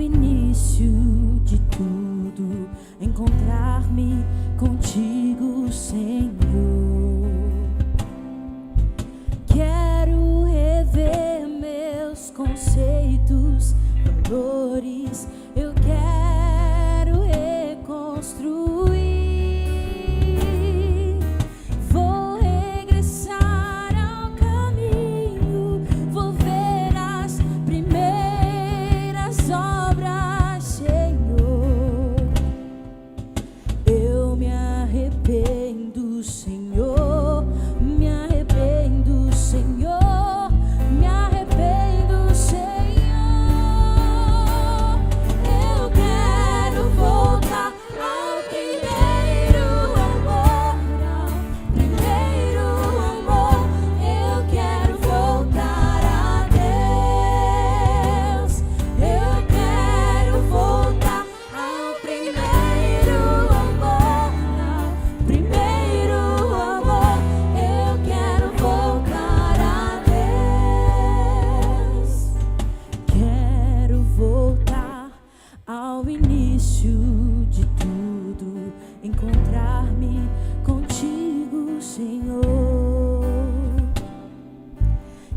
início de tudo, encontrar-me contigo, Senhor. Quero rever meus conceitos, valores, eu quero reconstruir. Vou regressar ao caminho, vou ver as primeiras obras, Senhor. Eu me arrependo, Senhor, me arrependo, Senhor. Ao início de tudo, encontrar-me contigo, Senhor.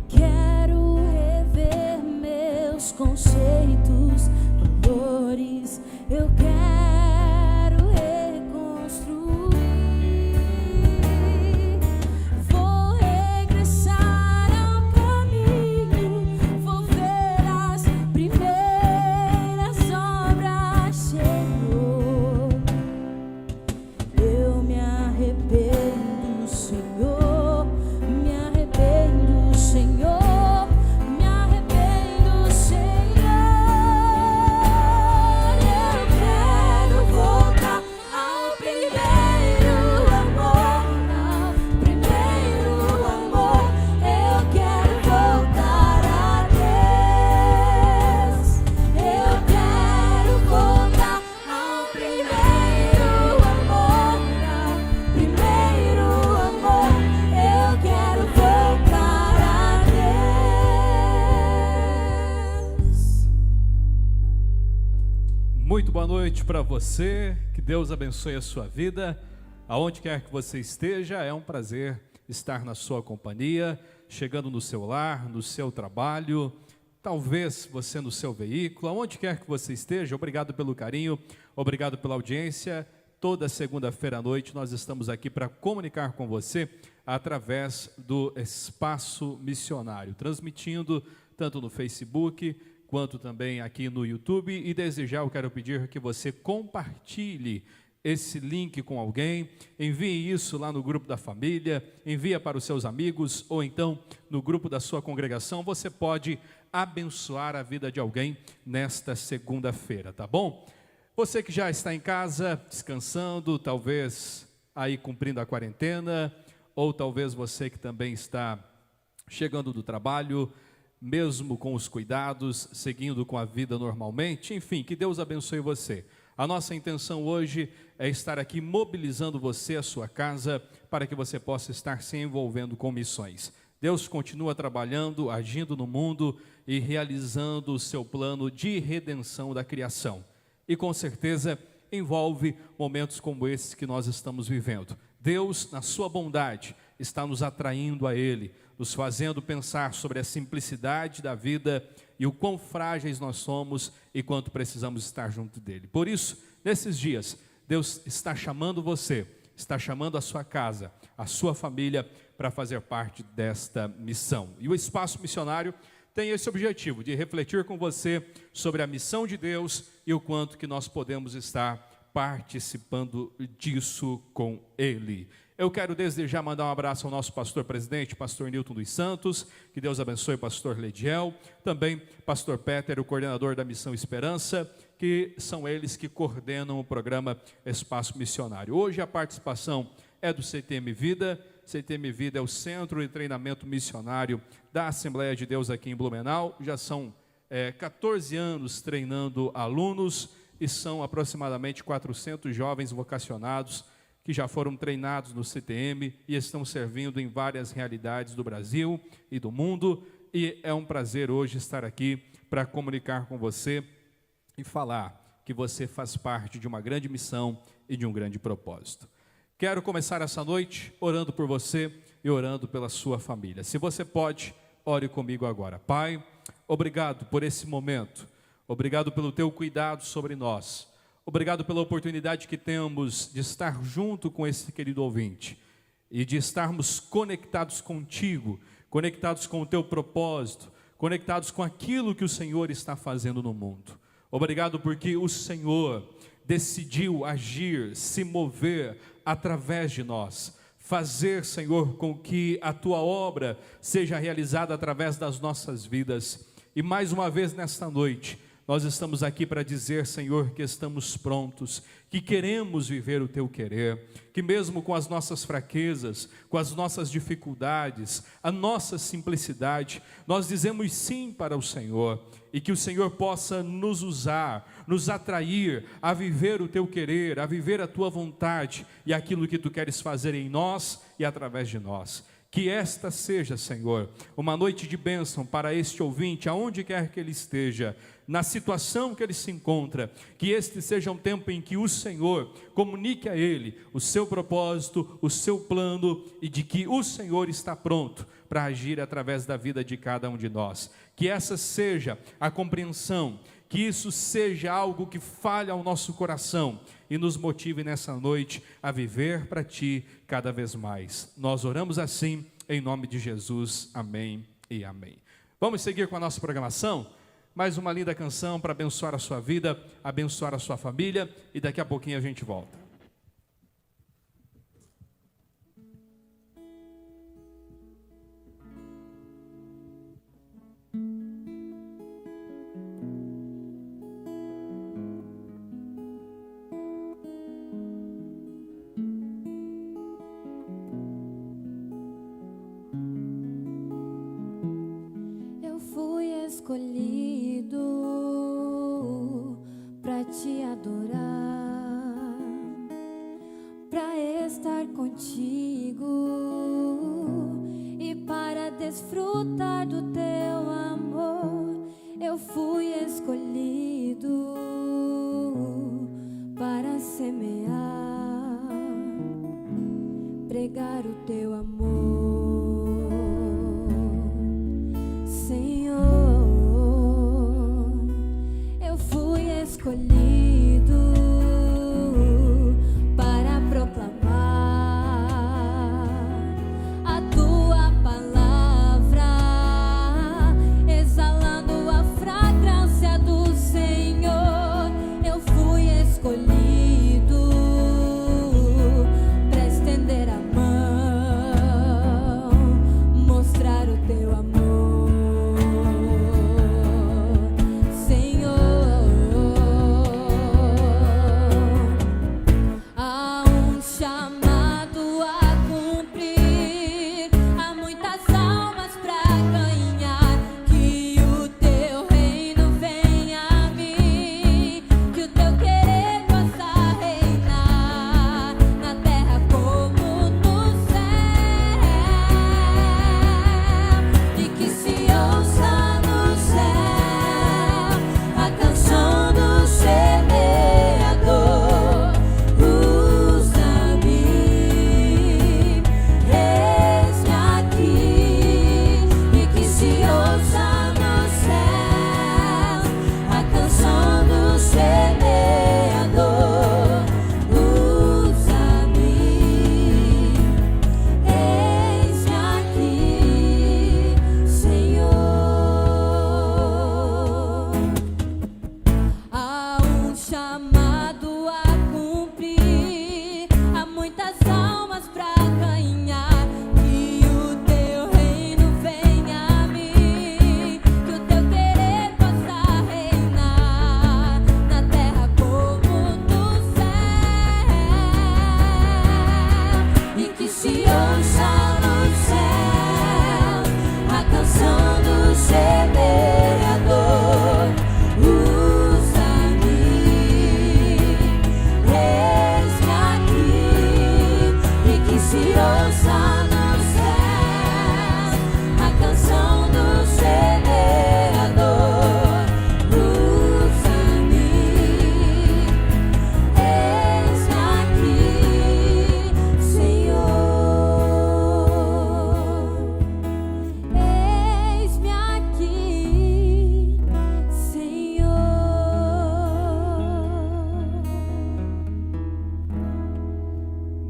Quero rever meus conceitos, valores, eu quero reconstruir. Vou regressar ao caminho, vou ver as primeiras. Eu me arrependo, Senhor, me arrependo, Senhor, me arrependo, Senhor. Eu quero voltar ao primeiro amor, eu quero voltar a Deus. Eu quero voltar ao primeiro amor, eu quero voltar a Deus. Muito boa noite para você, que Deus abençoe a sua vida, aonde quer que você esteja. É um prazer estar na sua companhia, chegando no seu lar, no seu trabalho, talvez você no seu veículo, aonde quer que você esteja. Obrigado pelo carinho, obrigado pela audiência. Toda segunda-feira à noite nós estamos aqui para comunicar com você através do Espaço Missionário, transmitindo tanto no Facebook quanto também aqui no YouTube. E desde já eu quero pedir que você compartilhe esse link com alguém, envie isso lá no grupo da família, envia para os seus amigos ou então no grupo da sua congregação. Você pode abençoar a vida de alguém nesta segunda-feira, tá bom? Você que já está em casa, descansando, talvez aí cumprindo a quarentena, ou talvez você que também está chegando do trabalho, mesmo com os cuidados, seguindo com a vida normalmente, enfim, que Deus abençoe você. A nossa intenção hoje é estar aqui mobilizando você, a sua casa, para que você possa estar se envolvendo com missões. Deus continua trabalhando, agindo no mundo e realizando o seu plano de redenção da criação. E com certeza envolve momentos como esses que nós estamos vivendo. Deus, na sua bondade, está nos atraindo a Ele, nos fazendo pensar sobre a simplicidade da vida e o quão frágeis nós somos e quanto precisamos estar junto dEle. Por isso, nesses dias, Deus está chamando você, está chamando a sua casa, a sua família, para fazer parte desta missão. E o Espaço Missionário tem esse objetivo de refletir com você sobre a missão de Deus e o quanto que nós podemos estar participando disso com Ele. Eu quero desde já mandar um abraço ao nosso pastor presidente, pastor Nilton dos Santos, que Deus abençoe o pastor Lediel, também pastor Péter, o coordenador da Missão Esperança, que são eles que coordenam o programa Espaço Missionário. Hoje a participação é do CTM Vida. CTM Vida é o Centro de Treinamento Missionário da Assembleia de Deus aqui em Blumenau. Já são 14 anos treinando alunos e são aproximadamente 400 jovens vocacionados que já foram treinados no CTM e estão servindo em várias realidades do Brasil e do mundo. E é um prazer hoje estar aqui para comunicar com você e falar que você faz parte de uma grande missão e de um grande propósito. Quero começar essa noite orando por você e orando pela sua família. Se você pode, ore comigo agora. Pai, obrigado por esse momento. Obrigado pelo teu cuidado sobre nós. Obrigado pela oportunidade que temos de estar junto com esse querido ouvinte e de estarmos conectados contigo, conectados com o teu propósito, conectados com aquilo que o Senhor está fazendo no mundo. Obrigado porque o Senhor decidiu agir, se mover através de nós, fazer, Senhor, com que a tua obra seja realizada através das nossas vidas. E mais uma vez nesta noite, nós estamos aqui para dizer, Senhor, que estamos prontos, que queremos viver o teu querer, que mesmo com as nossas fraquezas, com as nossas dificuldades, a nossa simplicidade, nós dizemos sim para o Senhor, e que o Senhor possa nos usar, nos atrair a viver o teu querer, a viver a tua vontade e aquilo que tu queres fazer em nós e através de nós. Que esta seja, Senhor, uma noite de bênção para este ouvinte, aonde quer que ele esteja, na situação que ele se encontra, que este seja um tempo em que o Senhor comunique a ele o seu propósito, o seu plano, e de que o Senhor está pronto para agir através da vida de cada um de nós. Que essa seja a compreensão, que isso seja algo que fale ao nosso coração e nos motive nessa noite a viver para Ti cada vez mais. Nós oramos assim, em nome de Jesus, amém e amém. Vamos seguir com a nossa programação? Mais uma linda canção para abençoar a sua vida, abençoar a sua família, e daqui a pouquinho a gente volta. Escolhido para te adorar, para estar contigo e para desfrutar do teu amor. Eu fui escolhido para semear, pregar o teu amor, Senhor. Escolhido para proclamar a tua palavra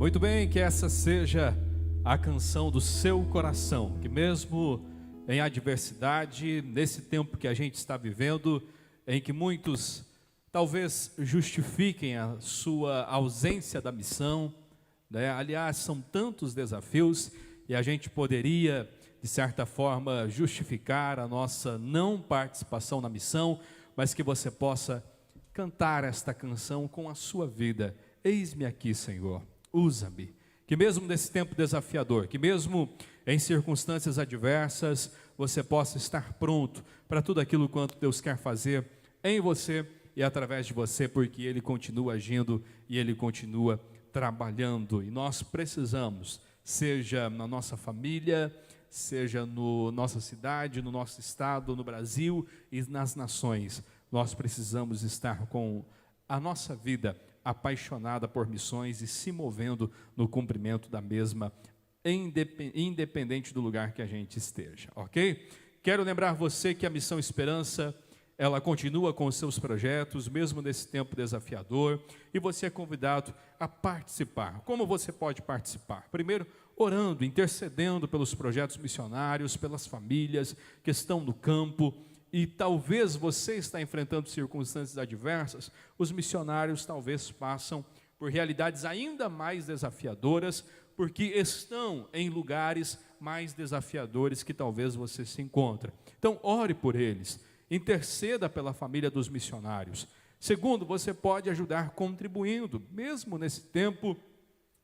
Muito bem, que essa seja a canção do seu coração, que mesmo em adversidade, nesse tempo que a gente está vivendo, em que muitos talvez justifiquem a sua ausência da missão, né? Aliás, são tantos desafios e a gente poderia, de certa forma, justificar a nossa não participação na missão, mas que você possa cantar esta canção com a sua vida. Eis-me aqui, Senhor, usa-me. Que mesmo nesse tempo desafiador, que mesmo em circunstâncias adversas, você possa estar pronto para tudo aquilo quanto Deus quer fazer em você e através de você, porque Ele continua agindo e Ele continua trabalhando. E nós precisamos, seja na nossa família, seja na nossa cidade, no nosso estado, no Brasil e nas nações, nós precisamos estar com a nossa vida apaixonada por missões e se movendo no cumprimento da mesma, independente do lugar que a gente esteja, ok? Quero lembrar você que a Missão Esperança, ela continua com os seus projetos, mesmo nesse tempo desafiador, e você é convidado a participar. Como você pode participar? Primeiro, orando, intercedendo pelos projetos missionários, pelas famílias que estão no campo, e talvez você está enfrentando circunstâncias adversas, os missionários talvez passam por realidades ainda mais desafiadoras, porque estão em lugares mais desafiadores que talvez você se encontre. Então, ore por eles, interceda pela família dos missionários. Segundo, você pode ajudar contribuindo, mesmo nesse tempo,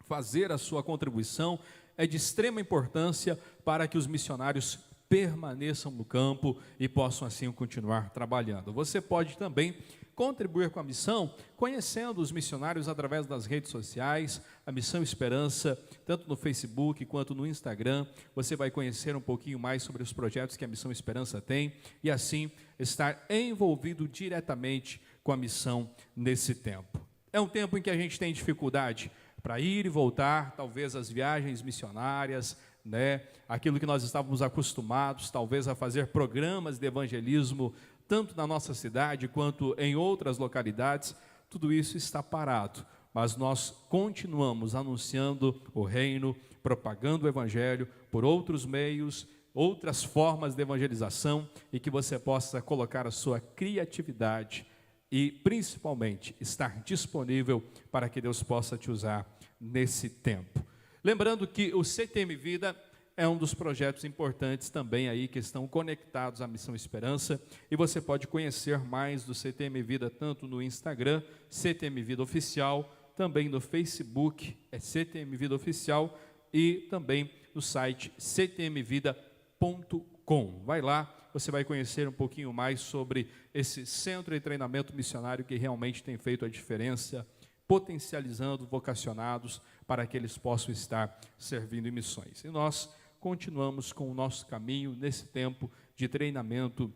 fazer a sua contribuição é de extrema importância para que os missionários permaneçam no campo e possam assim continuar trabalhando. Você pode também contribuir com a missão, conhecendo os missionários através das redes sociais, a Missão Esperança, tanto no Facebook quanto no Instagram. Você vai conhecer um pouquinho mais sobre os projetos que a Missão Esperança tem e assim estar envolvido diretamente com a missão nesse tempo. É um tempo em que a gente tem dificuldade para ir e voltar, talvez as viagens missionárias, né? Aquilo que nós estávamos acostumados, talvez a fazer programas de evangelismo, tanto na nossa cidade quanto em outras localidades, tudo isso está parado, mas nós continuamos anunciando o reino, propagando o evangelho por outros meios, outras formas de evangelização, e que você possa colocar a sua criatividade e principalmente estar disponível para que Deus possa te usar nesse tempo. Lembrando que o CTM Vida é um dos projetos importantes também aí que estão conectados à Missão Esperança, e você pode conhecer mais do CTM Vida tanto no Instagram, CTM Vida Oficial, também no Facebook, é CTM Vida Oficial, e também no site ctmvida.com. Vai lá, você vai conhecer um pouquinho mais sobre esse centro de treinamento missionário que realmente tem feito a diferença, potencializando vocacionados para que eles possam estar servindo em missões. E nós continuamos com o nosso caminho nesse tempo de treinamento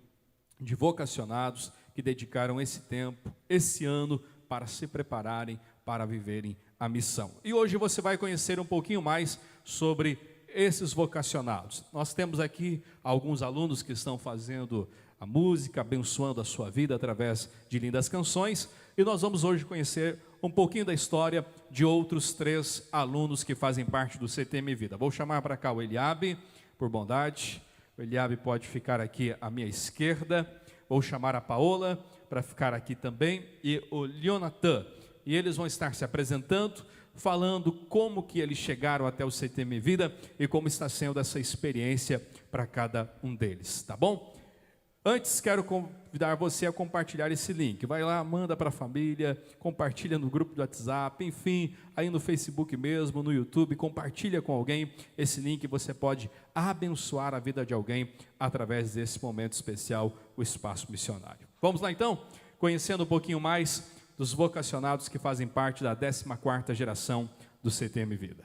de vocacionados que dedicaram esse tempo, esse ano, para se prepararem para viverem a missão. E hoje você vai conhecer um pouquinho mais sobre esses vocacionados. Nós temos aqui alguns alunos que estão fazendo a música, abençoando a sua vida através de lindas canções, e nós vamos hoje conhecer um pouquinho da história de outros 3 alunos que fazem parte do CTM Vida. Vou chamar para cá o Eliabe, por bondade. O Eliabe pode ficar aqui à minha esquerda. Vou chamar a Paola para ficar aqui também, e o Leonatan. E eles vão estar se apresentando, falando como que eles chegaram até o CTM Vida e como está sendo essa experiência para cada um deles, tá bom? Antes, quero convidar você a compartilhar esse link. Vai lá, manda para a família, compartilha no grupo do WhatsApp, enfim, aí no Facebook mesmo, no YouTube, compartilha com alguém esse link. Você pode abençoar a vida de alguém através desse momento especial, o Espaço Missionário. Vamos lá então, conhecendo um pouquinho mais dos vocacionados que fazem parte da 14ª geração do CTM Vida.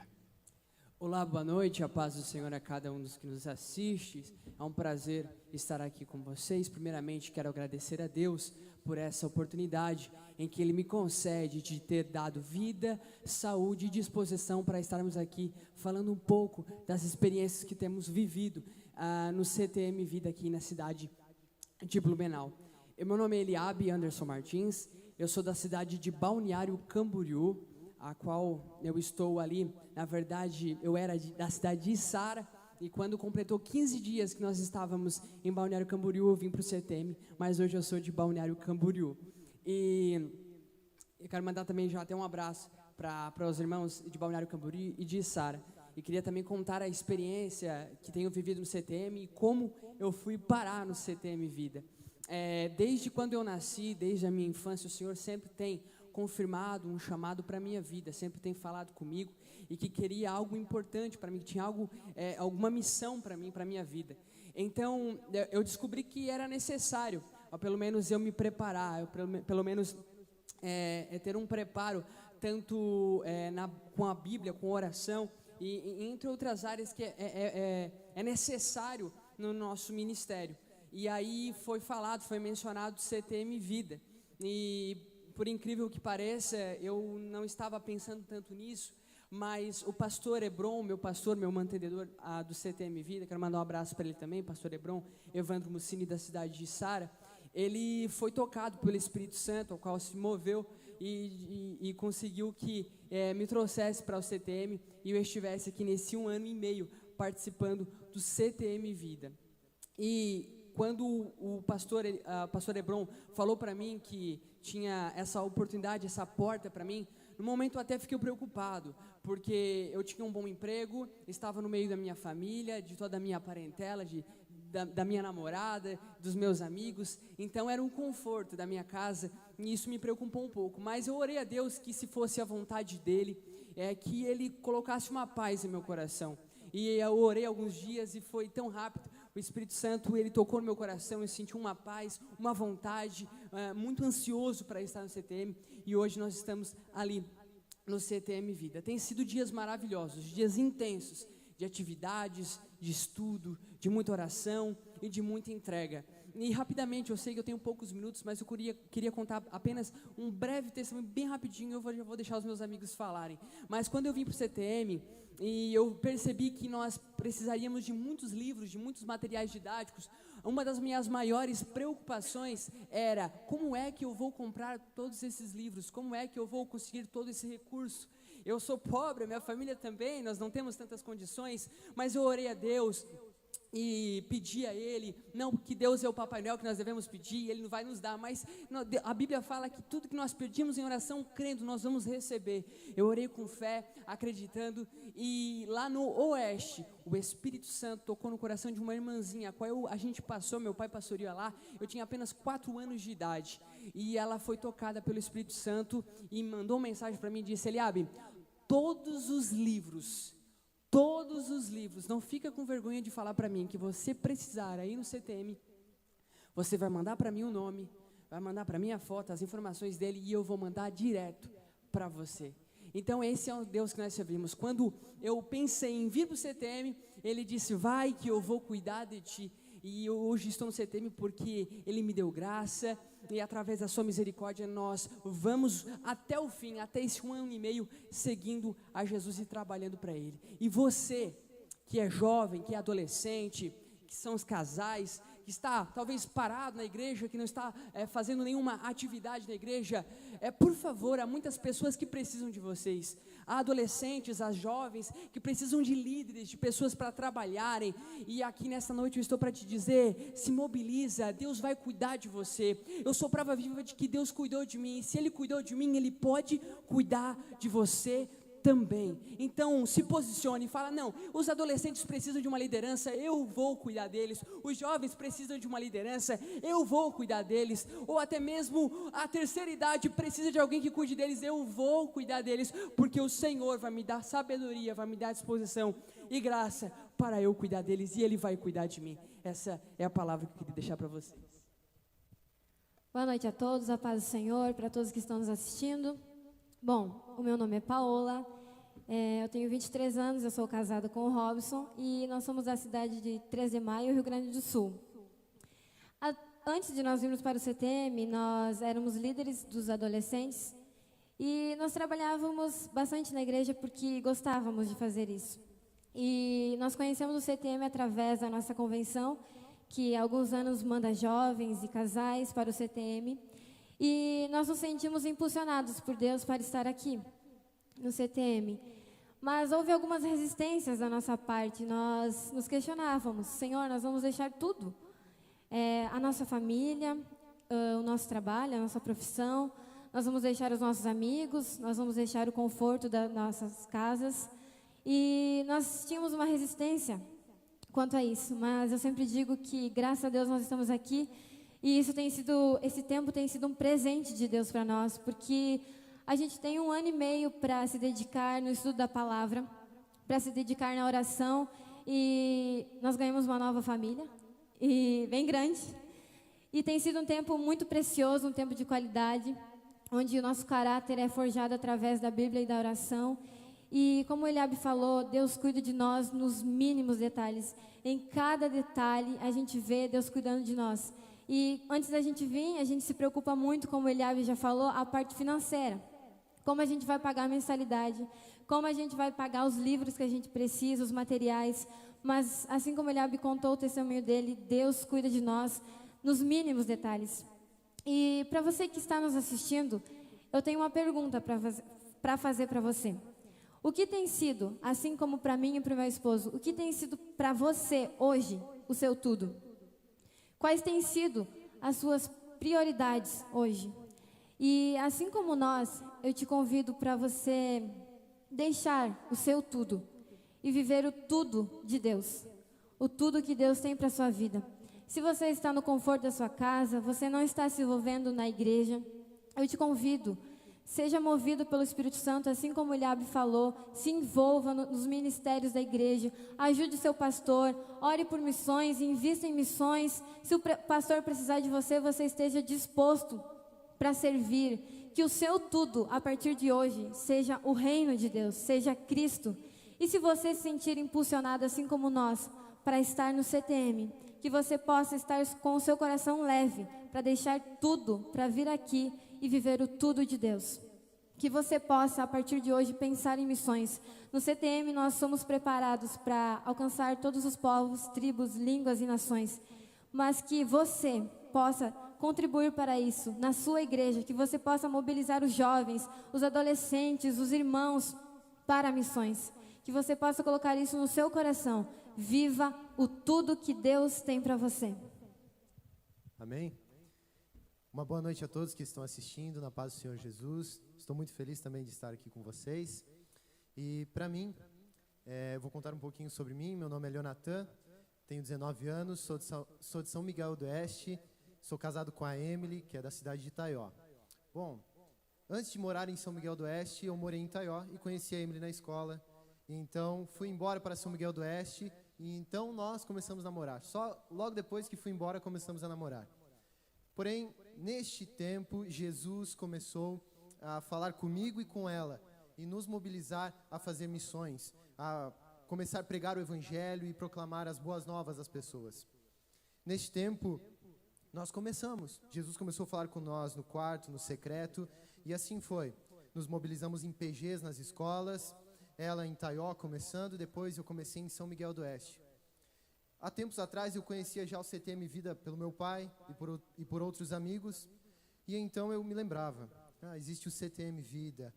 Olá, boa noite, a paz do Senhor a cada um dos que nos assiste. É um prazer estar aqui com vocês. Primeiramente, quero agradecer a Deus por essa oportunidade em que Ele me concede de ter dado vida, saúde e disposição para estarmos aqui falando um pouco das experiências que temos vivido no CTM Vida aqui na cidade de Blumenau. Meu nome é Eliabe Anderson Martins, eu sou da cidade de Balneário Camboriú, a qual eu estou ali, na verdade, eu era da cidade de Içara, e quando completou 15 dias que nós estávamos em Balneário Camboriú, eu vim para o CTM, mas hoje eu sou de Balneário Camboriú. E eu quero mandar também já até um abraço para os irmãos de Balneário Camboriú e de Içara. E queria também contar a experiência que tenho vivido no CTM e como eu fui parar no CTM Vida. Desde quando eu nasci, desde a minha infância, o Senhor sempre tem confirmado um chamado para a minha vida, sempre tem falado comigo e que queria algo importante para mim, que tinha alguma missão para mim, para a minha vida. Então, eu descobri que era necessário, pelo menos eu me preparar, pelo menos ter um preparo, tanto com a Bíblia, com oração, e entre outras áreas que é necessário no nosso ministério. E aí foi mencionado CTM Vida. E por incrível que pareça, eu não estava pensando tanto nisso, mas o pastor Hebron, meu mantenedor do CTM Vida, quero mandar um abraço para ele também, pastor Hebron, Evandro Mussini, da cidade de Içara, ele foi tocado pelo Espírito Santo, ao qual se moveu e conseguiu que me trouxesse para o CTM e eu estivesse aqui nesse 1 ano e meio participando do CTM Vida. E quando o pastor Hebron falou para mim que tinha essa oportunidade, essa porta para mim, no momento eu até fiquei preocupado, porque eu tinha um bom emprego, estava no meio da minha família, de toda a minha parentela, da minha namorada, dos meus amigos, então era um conforto da minha casa, e isso me preocupou um pouco, mas eu orei a Deus que se fosse a vontade dEle, que Ele colocasse uma paz em meu coração, e eu orei alguns dias e foi tão rápido, o Espírito Santo, Ele tocou no meu coração, eu senti uma paz, uma vontade, muito ansioso para estar no CTM, e hoje nós estamos ali no CTM Vida. Tem sido dias maravilhosos, dias intensos, de atividades, de estudo, de muita oração e de muita entrega. E rapidamente, eu sei que eu tenho poucos minutos, mas eu queria contar apenas um breve testemunho, bem rapidinho, já vou deixar os meus amigos falarem. Mas quando eu vim para o CTM, e eu percebi que nós precisaríamos de muitos livros, de muitos materiais didáticos, uma das minhas maiores preocupações era como é que eu vou comprar todos esses livros, como é que eu vou conseguir todo esse recurso. Eu sou pobre, minha família também, nós não temos tantas condições, mas eu orei a Deus e pedi a Ele, não que Deus é o Papai Noel que nós devemos pedir, Ele não vai nos dar, mas a Bíblia fala que tudo que nós pedimos em oração, crendo, nós vamos receber. Eu orei com fé, acreditando, e lá no Oeste, o Espírito Santo tocou no coração de uma irmãzinha, a qual a gente passou, meu pai pastoreia lá, eu tinha apenas 4 anos de idade, e ela foi tocada pelo Espírito Santo, e mandou uma mensagem para mim, e disse: Eliabe, todos os livros, não fica com vergonha de falar para mim que você precisar aí no CTM, você vai mandar para mim o nome, vai mandar para mim a foto, as informações dele, e eu vou mandar direto para você. Então esse é o Deus que nós servimos. Quando eu pensei em vir para o CTM, Ele disse: vai que eu vou cuidar de ti. E eu hoje estou no CTM porque Ele me deu graça, e através da sua misericórdia nós vamos até o fim, até esse 1 ano e meio, seguindo a Jesus e trabalhando para Ele. E você, que é jovem, que é adolescente, que são os casais, que está talvez parado na igreja, que não está fazendo nenhuma atividade na igreja, por favor, há muitas pessoas que precisam de vocês. Há adolescentes, há jovens que precisam de líderes, de pessoas para trabalharem, e aqui nessa noite eu estou para te dizer: se mobiliza, Deus vai cuidar de você. Eu sou prova viva de que Deus cuidou de mim, e se Ele cuidou de mim, Ele pode cuidar de você também. Então se posicione e fala: não, os adolescentes precisam de uma liderança, eu vou cuidar deles. Os jovens precisam de uma liderança, eu vou cuidar deles. Ou até mesmo a terceira idade precisa de alguém que cuide deles, eu vou cuidar deles, porque o Senhor vai me dar sabedoria, vai me dar disposição e graça para eu cuidar deles, e Ele vai cuidar de mim. Essa é a palavra que eu queria deixar para vocês. Boa noite a todos, a paz do Senhor, para todos que estão nos assistindo. Bom, o meu nome é Paola, eu tenho 23 anos, eu sou casada com o Robson e nós somos da cidade de 3 de Maio, Rio Grande do Sul. Antes de nós virmos para o CTM, nós éramos líderes dos adolescentes e nós trabalhávamos bastante na igreja porque gostávamos de fazer isso. E nós conhecemos o CTM através da nossa convenção, que há alguns anos manda jovens e casais para o CTM. E nós nos sentimos impulsionados por Deus para estar aqui. no CTM. Mas houve algumas resistências da nossa parte. Nós nos questionávamos: Senhor, nós vamos deixar tudo. A nossa família, o nosso trabalho, a nossa profissão, nós vamos deixar os nossos amigos, nós vamos deixar o conforto das nossas casas. E nós tínhamos uma resistência quanto a isso, mas eu sempre digo que, graças a Deus, nós estamos aqui e esse tempo tem sido um presente de Deus para nós, porque a gente tem 1 ano e meio para se dedicar no estudo da palavra, para se dedicar na oração, e nós ganhamos uma nova família, e bem grande, e tem sido um tempo muito precioso, um tempo de qualidade, onde o nosso caráter é forjado através da Bíblia e da oração. E como o Eliabe falou, Deus cuida de nós nos mínimos detalhes. Em cada detalhe a gente vê Deus cuidando de nós. E antes da gente vir, a gente se preocupa muito, como o Eliabe já falou, a parte financeira. Como a gente vai pagar a mensalidade, como a gente vai pagar os livros que a gente precisa, os materiais. Mas assim como o Eliabe contou o testemunho dele, Deus cuida de nós nos mínimos detalhes. E para você que está nos assistindo, eu tenho uma pergunta para fazer para você. O que tem sido, assim como para mim e para o meu esposo, o que tem sido para você hoje o seu tudo? Quais têm sido as suas prioridades hoje? E assim como nós, eu te convido para você deixar o seu tudo e viver o tudo de Deus, o tudo que Deus tem para a sua vida. Se você está no conforto da sua casa, você não está se envolvendo na igreja, eu te convido. Seja movido pelo Espírito Santo, assim como o Eliabe falou, se envolva nos ministérios da igreja, ajude seu pastor, ore por missões, invista em missões. Se o pastor precisar de você, você esteja disposto para servir. Que o seu tudo, a partir de hoje, seja o reino de Deus, seja Cristo. E se você se sentir impulsionado, assim como nós, para estar no CTM, que você possa estar com o seu coração leve, para deixar tudo, para vir aqui e viver o tudo de Deus. Que você possa, a partir de hoje, pensar em missões. No CTM, nós somos preparados para alcançar todos os povos, tribos, línguas e nações. Mas que você possa contribuir para isso na sua igreja, que você possa mobilizar os jovens, os adolescentes, os irmãos para missões. Que você possa colocar isso no seu coração. Viva o tudo que Deus tem para você. Amém? Uma boa noite a todos que estão assistindo, na paz do Senhor Jesus. Estou muito feliz também de estar aqui com vocês. E para mim, eu vou contar um pouquinho sobre mim. Meu nome é Leonatan, tenho 19 anos, sou de São Miguel do Oeste, sou casado com a Emily, que é da cidade de Itaió. Bom, antes de morar em São Miguel do Oeste, eu morei em Itaió e conheci a Emily na escola. Então, fui embora para São Miguel do Oeste e então nós começamos a namorar. Só logo depois que fui embora, começamos a namorar. Porém, neste tempo, Jesus começou a falar comigo e com ela e nos mobilizar a fazer missões, a começar a pregar o Evangelho e proclamar as boas novas às pessoas. Neste tempo, nós começamos. Jesus começou a falar com nós no quarto, no secreto, e assim foi. Nos mobilizamos em PGs nas escolas, ela em Itaió começando, depois eu comecei em São Miguel do Oeste. Há tempos atrás eu conhecia já o CTM Vida pelo meu pai e por outros amigos, e então eu me lembrava, existe o CTM Vida,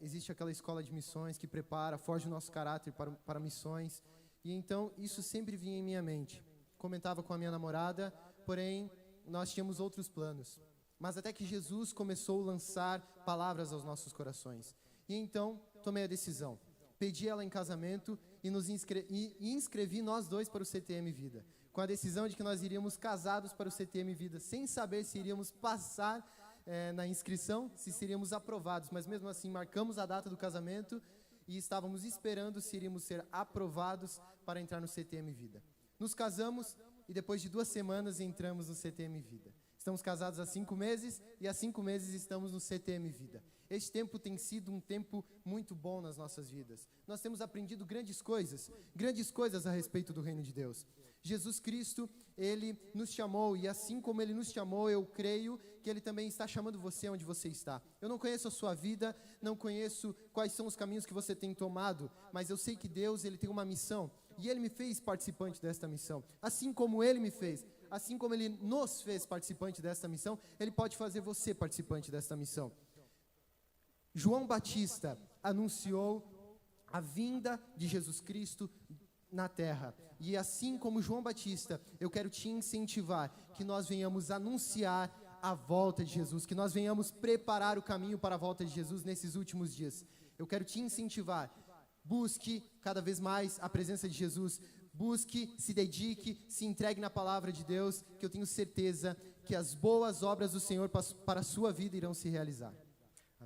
existe aquela escola de missões que prepara, forja o nosso caráter para missões, e então isso sempre vinha em minha mente. Comentava com a minha namorada, porém nós tínhamos outros planos. Mas até que Jesus começou a lançar palavras aos nossos corações. E então tomei a decisão. Pedi ela em casamento e inscrevi nós dois para o CTM Vida. Com a decisão de que nós iríamos casados para o CTM Vida, sem saber se iríamos passar na inscrição, se seríamos aprovados. Mas mesmo assim, marcamos a data do casamento e estávamos esperando se iríamos ser aprovados para entrar no CTM Vida. Nos casamos e depois de 2 semanas entramos no CTM Vida. Estamos casados há 5 meses e há 5 meses estamos no CTM Vida. Este tempo tem sido um tempo muito bom nas nossas vidas. Nós temos aprendido grandes coisas a respeito do reino de Deus. Jesus Cristo, Ele nos chamou e assim como Ele nos chamou, eu creio que Ele também está chamando você onde você está. Eu não conheço a sua vida, não conheço quais são os caminhos que você tem tomado, mas eu sei que Deus, Ele tem uma missão e Ele me fez participante desta missão. Assim como Ele me fez, assim como Ele nos fez participante desta missão, Ele pode fazer você participante desta missão. João Batista, anunciou a vinda de Jesus Cristo na terra. E assim como João Batista, eu quero te incentivar que nós venhamos anunciar a volta de Jesus, que nós venhamos preparar o caminho para a volta de Jesus nesses últimos dias. Eu quero te incentivar, busque cada vez mais a presença de Jesus, busque, se dedique, se entregue na palavra de Deus, que eu tenho certeza que as boas obras do Senhor para a sua vida irão se realizar.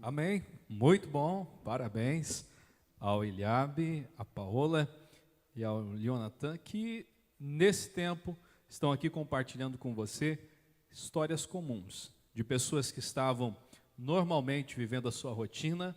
Amém. Muito bom. Parabéns ao Eliabe, a Paola e ao Jonathan, que nesse tempo estão aqui compartilhando com você histórias comuns de pessoas que estavam normalmente vivendo a sua rotina,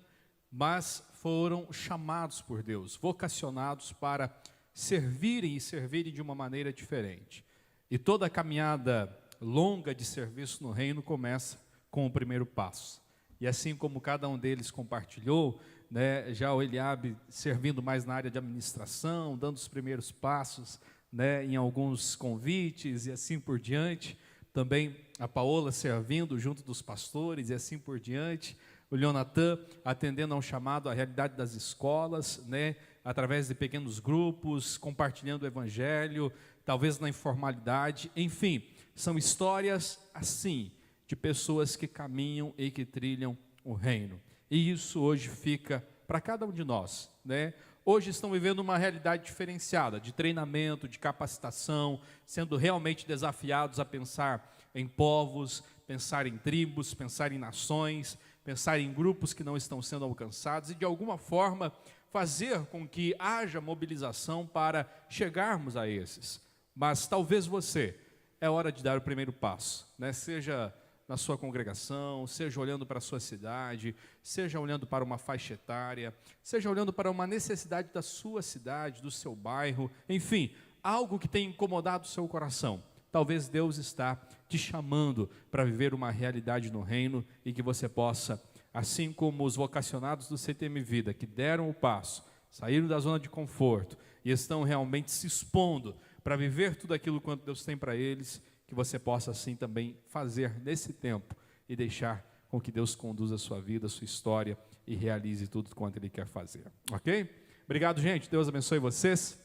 mas foram chamados por Deus, vocacionados para servirem e servirem de uma maneira diferente. E toda a caminhada longa de serviço no reino começa com o primeiro passo. E assim como cada um deles compartilhou, né, já o Eliabe servindo mais na área de administração, dando os primeiros passos, né, em alguns convites e assim por diante. Também a Paola servindo junto dos pastores e assim por diante. O Jonathan atendendo a um chamado à realidade das escolas, né, através de pequenos grupos, compartilhando o evangelho, talvez na informalidade. Enfim, são histórias assim, de pessoas que caminham e que trilham o reino. E isso hoje fica para cada um de nós, né? Hoje estão vivendo uma realidade diferenciada, de treinamento, de capacitação, sendo realmente desafiados a pensar em povos, pensar em tribos, pensar em nações, pensar em grupos que não estão sendo alcançados e, de alguma forma, fazer com que haja mobilização para chegarmos a esses. Mas talvez você, é hora de dar o primeiro passo, né? Seja na sua congregação, seja olhando para a sua cidade, seja olhando para uma faixa etária, seja olhando para uma necessidade da sua cidade, do seu bairro, enfim, algo que tem incomodado o seu coração. Talvez Deus está te chamando para viver uma realidade no reino e que você possa, assim como os vocacionados do CTM Vida, que deram o passo, saíram da zona de conforto e estão realmente se expondo para viver tudo aquilo quanto Deus tem para eles, que você possa assim também fazer nesse tempo e deixar com que Deus conduza a sua vida, a sua história e realize tudo quanto Ele quer fazer. Ok? Obrigado, gente. Deus abençoe vocês.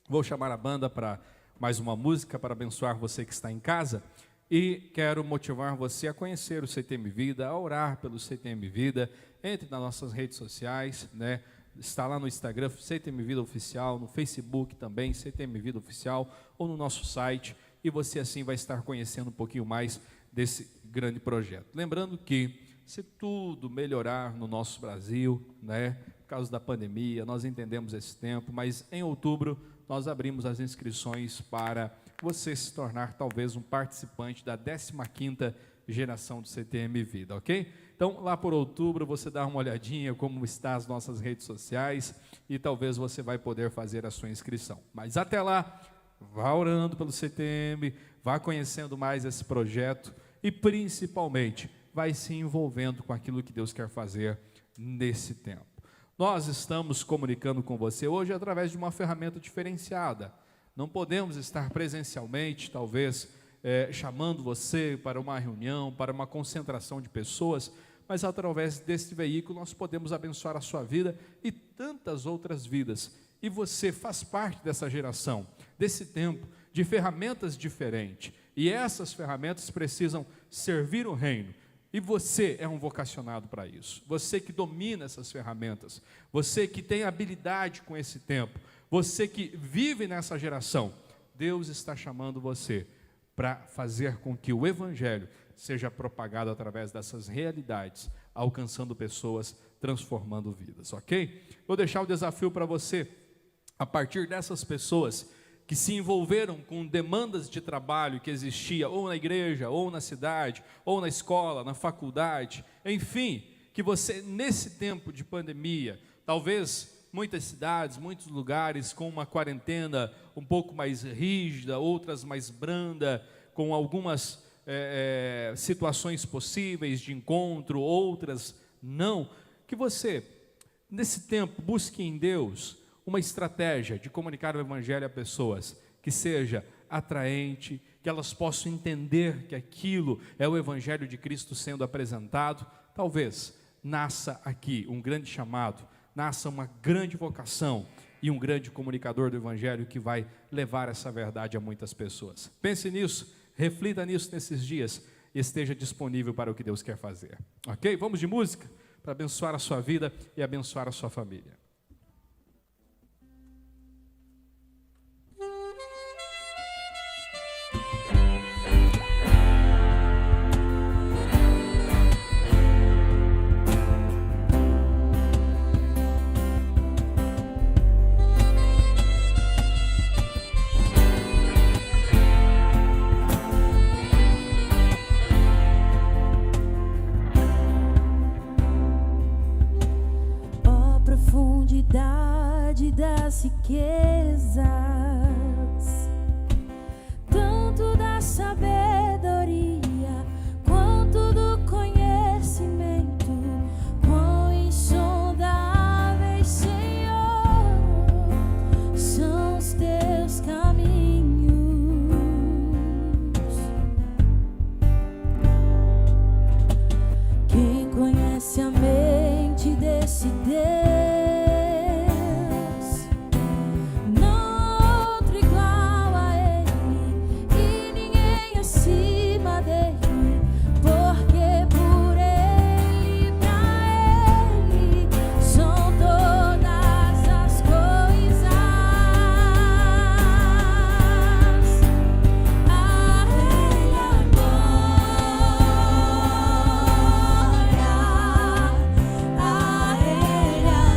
Vou chamar a banda para mais uma música para abençoar você que está em casa e quero motivar você a conhecer o CTM Vida, a orar pelo CTM Vida. Entre nas nossas redes sociais, né? Está lá no Instagram, CTM Vida Oficial, no Facebook também, CTM Vida Oficial, ou no nosso site, e você assim vai estar conhecendo um pouquinho mais desse grande projeto. Lembrando que se tudo melhorar no nosso Brasil, né, por causa da pandemia, nós entendemos esse tempo, mas em outubro nós abrimos as inscrições para você se tornar talvez um participante da 15ª geração do CTM Vida, ok? Então, lá por outubro, você dá uma olhadinha como estão as nossas redes sociais e talvez você vai poder fazer a sua inscrição. Mas até lá, vá orando pelo CTM, vá conhecendo mais esse projeto e, principalmente, vai se envolvendo com aquilo que Deus quer fazer nesse tempo. Nós estamos comunicando com você hoje através de uma ferramenta diferenciada. Não podemos estar presencialmente, talvez, chamando você para uma reunião, para uma concentração de pessoas, mas através deste veículo nós podemos abençoar a sua vida e tantas outras vidas. E você faz parte dessa geração, desse tempo, de ferramentas diferentes. E essas ferramentas precisam servir o reino. E você é um vocacionado para isso. Você que domina essas ferramentas, você que tem habilidade com esse tempo, você que vive nessa geração, Deus está chamando você para fazer com que o evangelho seja propagado através dessas realidades, alcançando pessoas, transformando vidas, ok? Vou deixar o desafio para você, a partir dessas pessoas que se envolveram com demandas de trabalho que existia ou na igreja, ou na cidade, ou na escola, na faculdade, enfim, que você nesse tempo de pandemia, talvez muitas cidades, muitos lugares com uma quarentena um pouco mais rígida, outras mais branda, com algumas situações possíveis de encontro, outras não, que você nesse tempo busque em Deus uma estratégia de comunicar o evangelho a pessoas que seja atraente, que elas possam entender que aquilo é o evangelho de Cristo sendo apresentado. Talvez nasça aqui um grande chamado nasça uma grande vocação e um grande comunicador do Evangelho que vai levar essa verdade a muitas pessoas. Pense nisso, reflita nisso nesses dias e esteja disponível para o que Deus quer fazer. Ok? Vamos de música para abençoar a sua vida e abençoar a sua família. Ó profundidade das riquezas, tanto da sabedoria quanto do conhecimento, quão insondáveis, Senhor, são os teus caminhos. Quem conhece a mente desse Deus? Não outro igual a Ele, e ninguém acima dele, porque por Ele e pra Ele são todas as coisas. A Ele a glória, a Ele a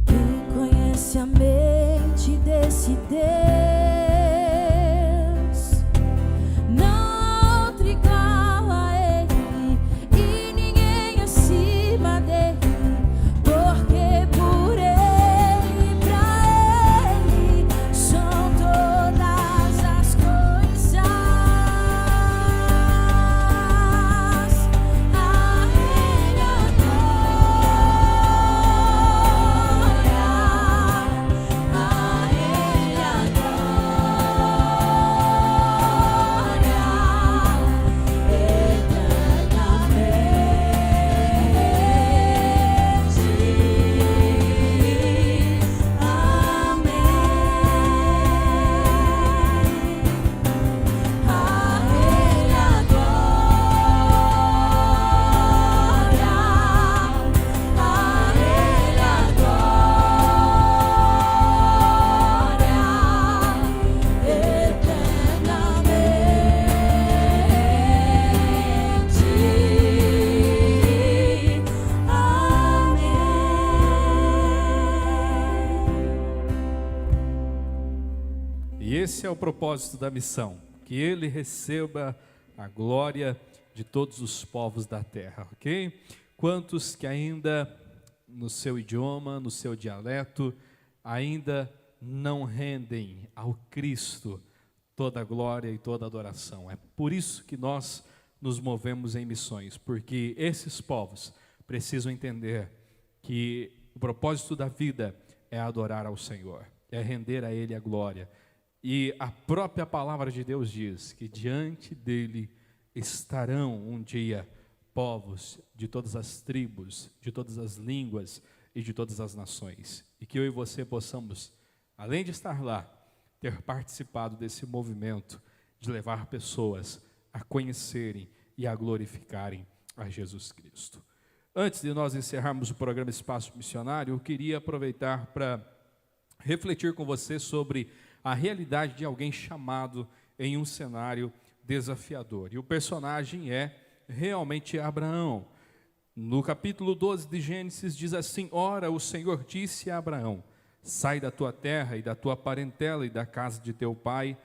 Quem conhece a mente desse Deus? Não outro igual a Ele, e ninguém acima dele, porque por Ele e pra Ele são todas as coisas. A Ele a glória, a Ele a eternamente. Amém. A Ele a glória, a Ele a eternamente. Amém. E esse é o propósito da missão, que ele receba a glória de todos os povos da terra, ok? Quantos que ainda no seu idioma, no seu dialeto, ainda não rendem ao Cristo toda a glória e toda a adoração. É por isso que nós nos movemos em missões, porque esses povos precisam entender que o propósito da vida é adorar ao Senhor, é render a Ele a glória. E a própria palavra de Deus diz que diante dele estarão um dia povos de todas as tribos, de todas as línguas e de todas as nações. E que eu e você possamos, além de estar lá, ter participado desse movimento de levar pessoas a conhecerem e a glorificarem a Jesus Cristo. Antes de nós encerrarmos o programa Espaço Missionário, eu queria aproveitar para refletir com você sobre a realidade de alguém chamado em um cenário desafiador. E o personagem é realmente Abraão. No capítulo 12 de Gênesis diz assim: ora, o Senhor disse a Abraão: sai da tua terra e da tua parentela e da casa de teu pai,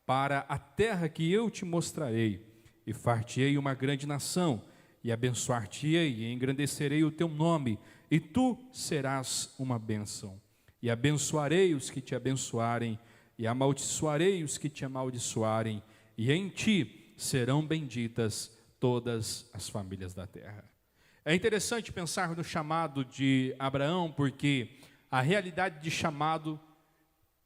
para a terra que eu te mostrarei, e far-te-ei uma grande nação, e abençoar-te-ei, e engrandecerei o teu nome, e tu serás uma bênção. E abençoarei os que te abençoarem, e amaldiçoarei os que te amaldiçoarem, e em ti serão benditas todas as famílias da terra. É interessante pensar no chamado de Abraão, porque a realidade de chamado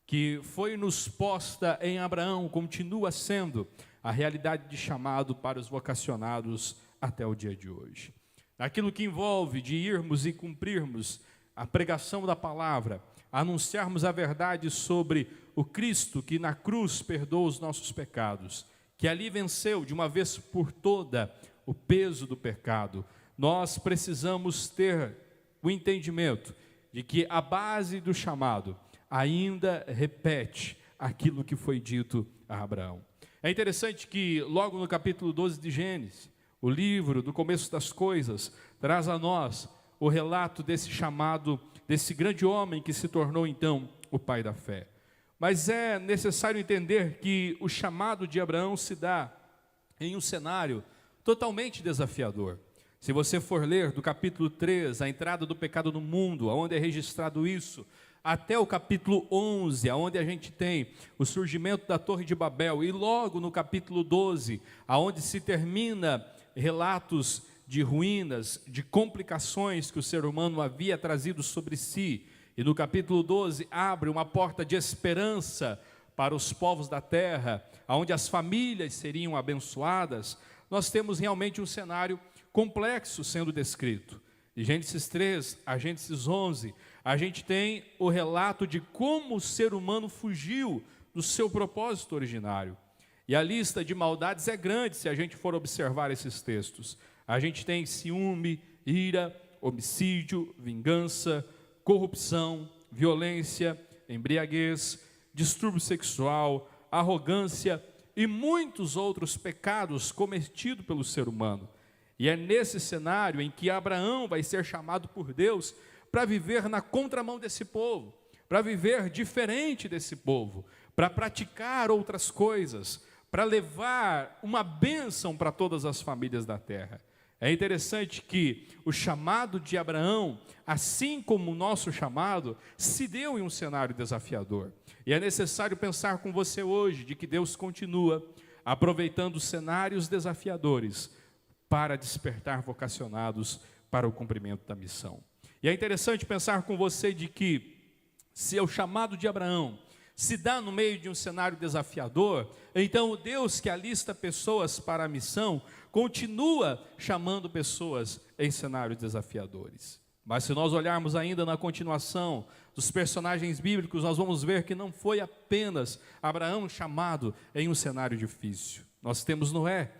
que foi nos posta em Abraão continua sendo a realidade de chamado para os vocacionados até o dia de hoje. Aquilo que envolve de irmos e cumprirmos a pregação da palavra, anunciarmos a verdade sobre o Cristo que na cruz perdoa os nossos pecados, que ali venceu de uma vez por toda o peso do pecado. Nós precisamos ter o entendimento de que a base do chamado ainda repete aquilo que foi dito a Abraão. É interessante que logo no capítulo 12 de Gênesis, o livro do começo das coisas, traz a nós o relato desse chamado, desse grande homem que se tornou então o pai da fé. Mas é necessário entender que o chamado de Abraão se dá em um cenário totalmente desafiador. Se você for ler do capítulo 3, a entrada do pecado no mundo, onde é registrado isso, até o capítulo 11, onde a gente tem o surgimento da Torre de Babel, e logo no capítulo 12, onde se termina relatos de ruínas, de complicações que o ser humano havia trazido sobre si, e no capítulo 12 abre uma porta de esperança para os povos da terra, onde as famílias seriam abençoadas. Nós temos realmente um cenário complexo sendo descrito. De Gênesis 3 a Gênesis 11, a gente tem o relato de como o ser humano fugiu do seu propósito originário. E a lista de maldades é grande se a gente for observar esses textos. A gente tem ciúme, ira, homicídio, vingança, corrupção, violência, embriaguez, distúrbio sexual, arrogância e muitos outros pecados cometidos pelo ser humano. E é nesse cenário em que Abraão vai ser chamado por Deus para viver na contramão desse povo, para viver diferente desse povo, para praticar outras coisas, para levar uma bênção para todas as famílias da terra. É interessante que o chamado de Abraão, assim como o nosso chamado, se deu em um cenário desafiador. E é necessário pensar com você hoje de que Deus continua aproveitando cenários desafiadores para despertar vocacionados para o cumprimento da missão. E é interessante pensar com você de que, se o chamado de Abraão se dá no meio de um cenário desafiador, então o Deus que alista pessoas para a missão, continua chamando pessoas em cenários desafiadores. Mas se nós olharmos ainda na continuação dos personagens bíblicos, nós vamos ver que não foi apenas Abraão chamado em um cenário difícil. Nós temos Noé,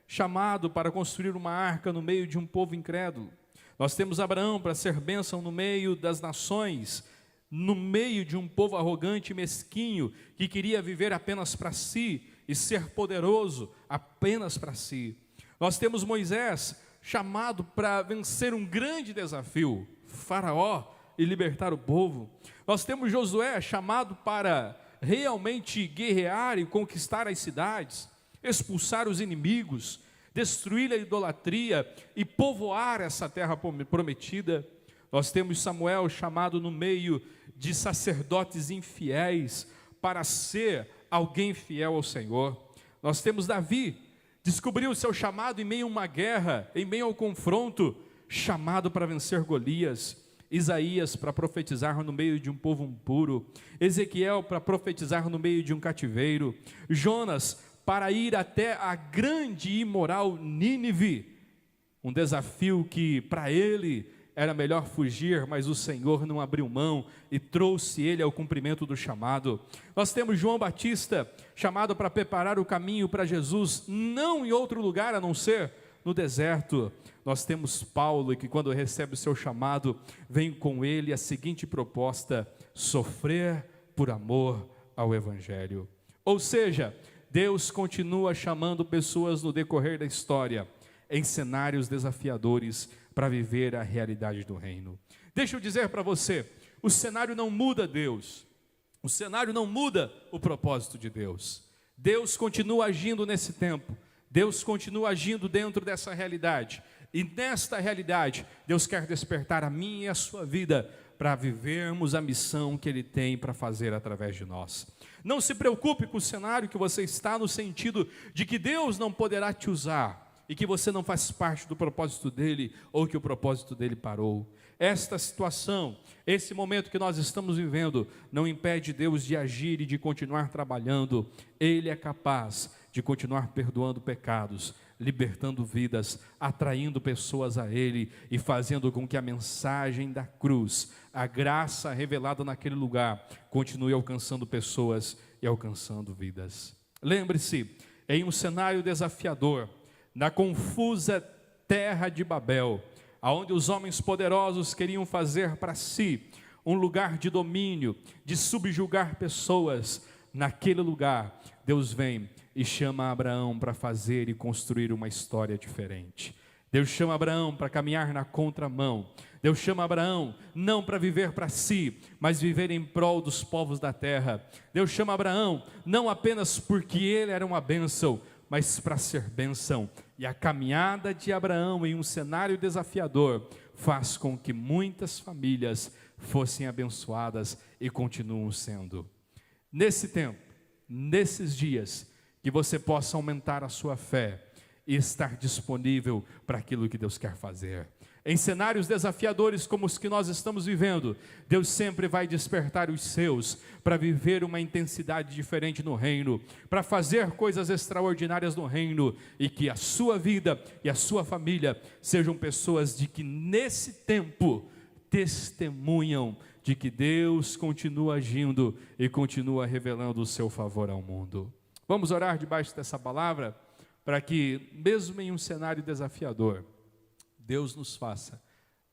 chamado para construir uma arca no meio de um povo incrédulo. Nós temos Abraão para ser bênção no meio das nações, no meio de um povo arrogante e mesquinho, que queria viver apenas para si e ser poderoso apenas para si. Nós temos Moisés, chamado para vencer um grande desafio, Faraó, e libertar o povo. Nós temos Josué, chamado para realmente guerrear e conquistar as cidades, expulsar os inimigos, destruir a idolatria e povoar essa terra prometida. Nós temos Samuel, chamado no meio de sacerdotes infiéis para ser alguém fiel ao Senhor. Nós temos Davi, descobriu o seu chamado em meio a uma guerra, em meio ao confronto, chamado para vencer Golias. Isaías para profetizar no meio de um povo impuro, Ezequiel para profetizar no meio de um cativeiro, Jonas para ir até a grande e imoral Nínive, um desafio que para ele era melhor fugir, mas o Senhor não abriu mão e trouxe ele ao cumprimento do chamado. Nós temos João Batista, chamado para preparar o caminho para Jesus, não em outro lugar a não ser no deserto. Nós temos Paulo, que quando recebe o seu chamado, vem com ele a seguinte proposta: sofrer por amor ao Evangelho. Ou seja, Deus continua chamando pessoas no decorrer da história, em cenários desafiadores, para viver a realidade do reino. Deixa eu dizer para você, o cenário não muda Deus, o cenário não muda o propósito de Deus. Deus continua agindo nesse tempo, Deus continua agindo dentro dessa realidade, E nesta realidade, Deus quer despertar a minha e a sua vida para vivermos a missão que Ele tem para fazer através de nós. Não se preocupe com o cenário que você está, no sentido de que Deus não poderá te usar e que você não faz parte do propósito dEle ou que o propósito dEle parou. Esta situação, esse momento que nós estamos vivendo, não impede Deus de agir e de continuar trabalhando. Ele é capaz de continuar perdoando pecados, libertando vidas, atraindo pessoas a Ele e fazendo com que a mensagem da cruz, a graça revelada naquele lugar, continue alcançando pessoas e alcançando vidas. Lembre-se, em um cenário desafiador, na confusa terra de Babel, onde os homens poderosos queriam fazer para si um lugar de domínio, de subjugar pessoas, naquele lugar, Deus vem e chama Abraão para fazer e construir uma história diferente. Deus chama Abraão para caminhar na contramão. Deus chama Abraão não para viver para si, mas viver em prol dos povos da terra. Deus chama Abraão não apenas porque ele era uma bênção, mas para ser bênção. E a caminhada de Abraão em um cenário desafiador faz com que muitas famílias fossem abençoadas e continuam sendo. Nesse tempo, nesses dias, que você possa aumentar a sua fé e estar disponível para aquilo que Deus quer fazer. Em cenários desafiadores como os que nós estamos vivendo, Deus sempre vai despertar os seus para viver uma intensidade diferente no reino, para fazer coisas extraordinárias no reino, e que a sua vida e a sua família sejam pessoas de que nesse tempo testemunham de que Deus continua agindo e continua revelando o seu favor ao mundo. Vamos orar debaixo dessa palavra, para que mesmo em um cenário desafiador, Deus nos faça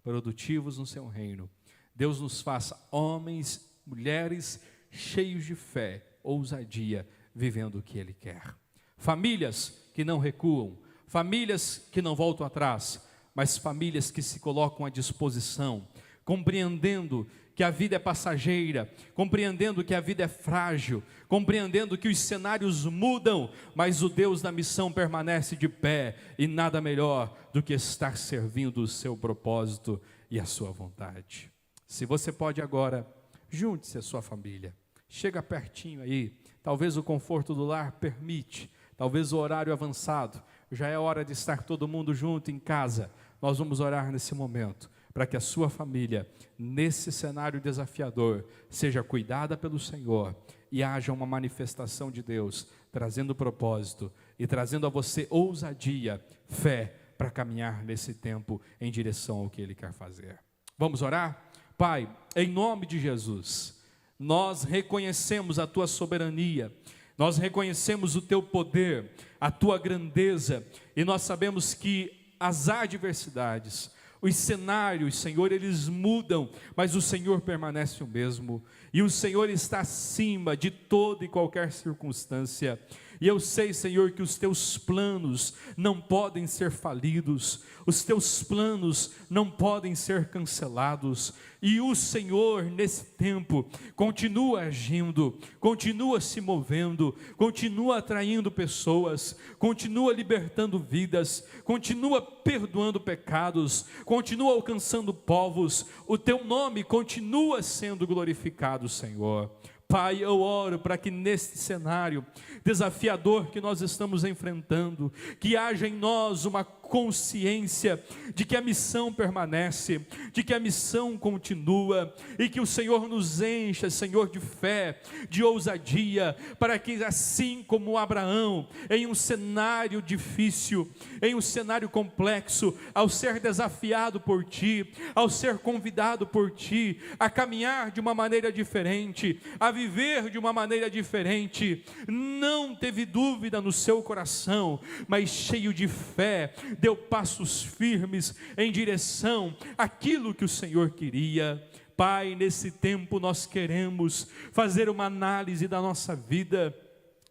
produtivos no seu reino. Deus nos faça homens, mulheres cheios de fé, ousadia, vivendo o que Ele quer. Famílias que não recuam, famílias que não voltam atrás, mas famílias que se colocam à disposição, compreendendo que a vida é passageira, compreendendo que a vida é frágil, compreendendo que os cenários mudam, mas o Deus da missão permanece de pé, e nada melhor do que estar servindo o seu propósito e a sua vontade. Se você pode agora, junte-se à sua família, chega pertinho aí, talvez o conforto do lar permite, talvez o horário avançado, já é hora de estar todo mundo junto em casa. Nós vamos orar nesse momento, para que a sua família, nesse cenário desafiador, seja cuidada pelo Senhor e haja uma manifestação de Deus, trazendo propósito e trazendo a você ousadia, fé, para caminhar nesse tempo em direção ao que Ele quer fazer. Vamos orar? Pai, em nome de Jesus, nós reconhecemos a Tua soberania, nós reconhecemos o Teu poder, a Tua grandeza, e nós sabemos que as adversidades, os cenários, Senhor, eles mudam, mas o Senhor permanece o mesmo, e o Senhor está acima de toda e qualquer circunstância. E eu sei, Senhor, que os teus planos não podem ser falidos, os teus planos não podem ser cancelados, e o Senhor nesse tempo continua agindo, continua se movendo, continua atraindo pessoas, continua libertando vidas, continua perdoando pecados, continua alcançando povos. O teu nome continua sendo glorificado, Senhor. Pai, eu oro para que neste cenário desafiador que nós estamos enfrentando, que haja em nós uma consciência de que a missão permanece, de que a missão continua, e que o Senhor nos encha, Senhor, de fé, de ousadia, para que assim como Abraão, em um cenário difícil, em um cenário complexo, ao ser desafiado por Ti, ao ser convidado por Ti, a caminhar de uma maneira diferente, a viver de uma maneira diferente, não teve dúvida no seu coração, mas cheio de fé, deu passos firmes em direção àquilo que o Senhor queria. Pai, nesse tempo nós queremos fazer uma análise da nossa vida,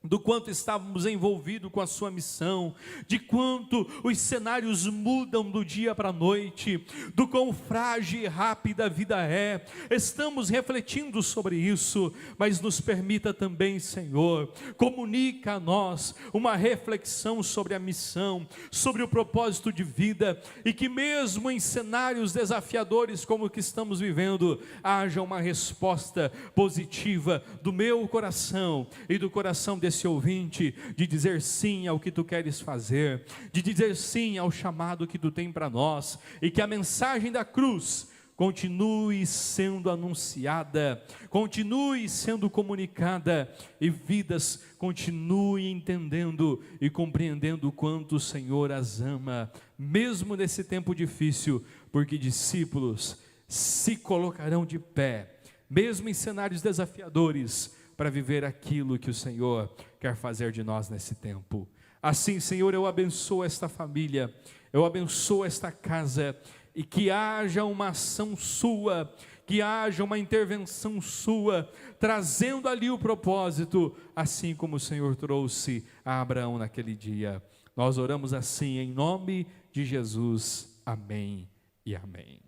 do quanto estávamos envolvidos com a sua missão, de quanto os cenários mudam do dia para a noite, do quão frágil e rápida a vida é. Estamos refletindo sobre isso, mas nos permita também, Senhor, comunica a nós uma reflexão sobre a missão, sobre o propósito de vida, e que mesmo em cenários desafiadores como o que estamos vivendo, haja uma resposta positiva do meu coração e do coração desse ouvinte, de dizer sim ao que tu queres fazer, de dizer sim ao chamado que tu tem para nós, e que a mensagem da cruz continue sendo anunciada, continue sendo comunicada, e vidas continuem entendendo e compreendendo o quanto o Senhor as ama, mesmo nesse tempo difícil, porque discípulos se colocarão de pé, mesmo em cenários desafiadores, para viver aquilo que o Senhor quer fazer de nós nesse tempo. Assim, Senhor, eu abençoo esta família, eu abençoo esta casa, e que haja uma ação sua, que haja uma intervenção sua, trazendo ali o propósito, assim como o Senhor trouxe a Abraão naquele dia. Nós oramos assim em nome de Jesus, amém e amém.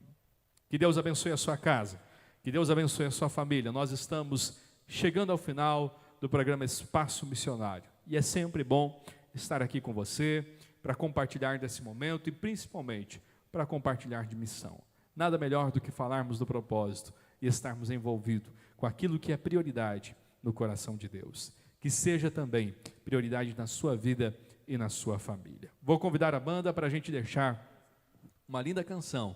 Que Deus abençoe a sua casa, que Deus abençoe a sua família. Nós estamos chegando ao final do programa Espaço Missionário, e é sempre bom estar aqui com você, para compartilhar desse momento, e principalmente para compartilhar de missão. Nada melhor do que falarmos do propósito e estarmos envolvidos com aquilo que é prioridade no coração de Deus. Que seja também prioridade na sua vida e na sua família. Vou convidar a banda para a gente deixar uma linda canção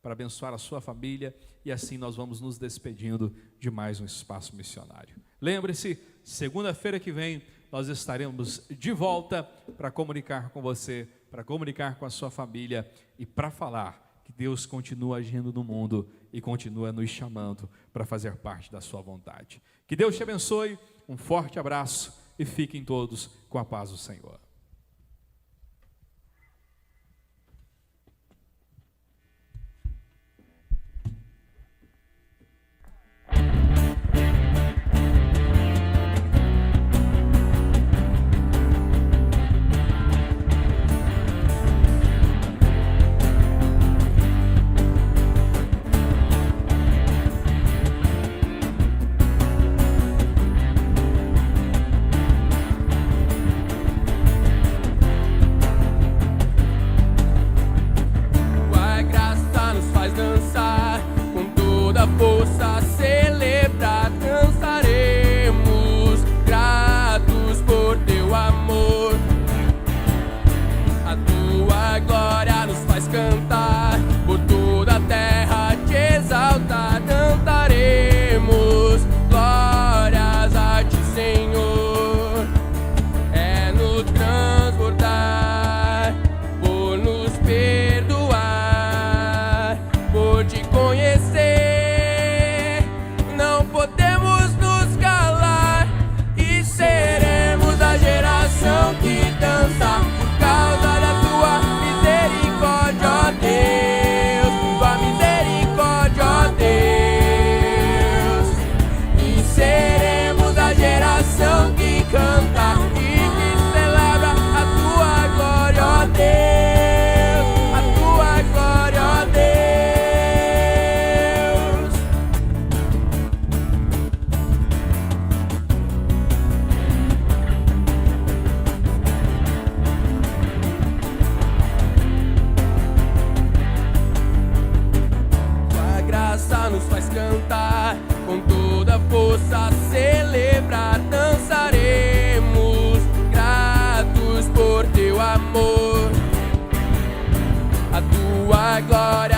para abençoar a sua família, e assim nós vamos nos despedindo de mais um Espaço Missionário. Lembre-se, segunda-feira que vem nós estaremos de volta para comunicar com você, para comunicar com a sua família e para falar que Deus continua agindo no mundo e continua nos chamando para fazer parte da sua vontade. Que Deus te abençoe, um forte abraço e fiquem todos com a paz do Senhor. Nos faz cantar com toda força, celebrar, dançaremos, gratos por teu amor, a tua glória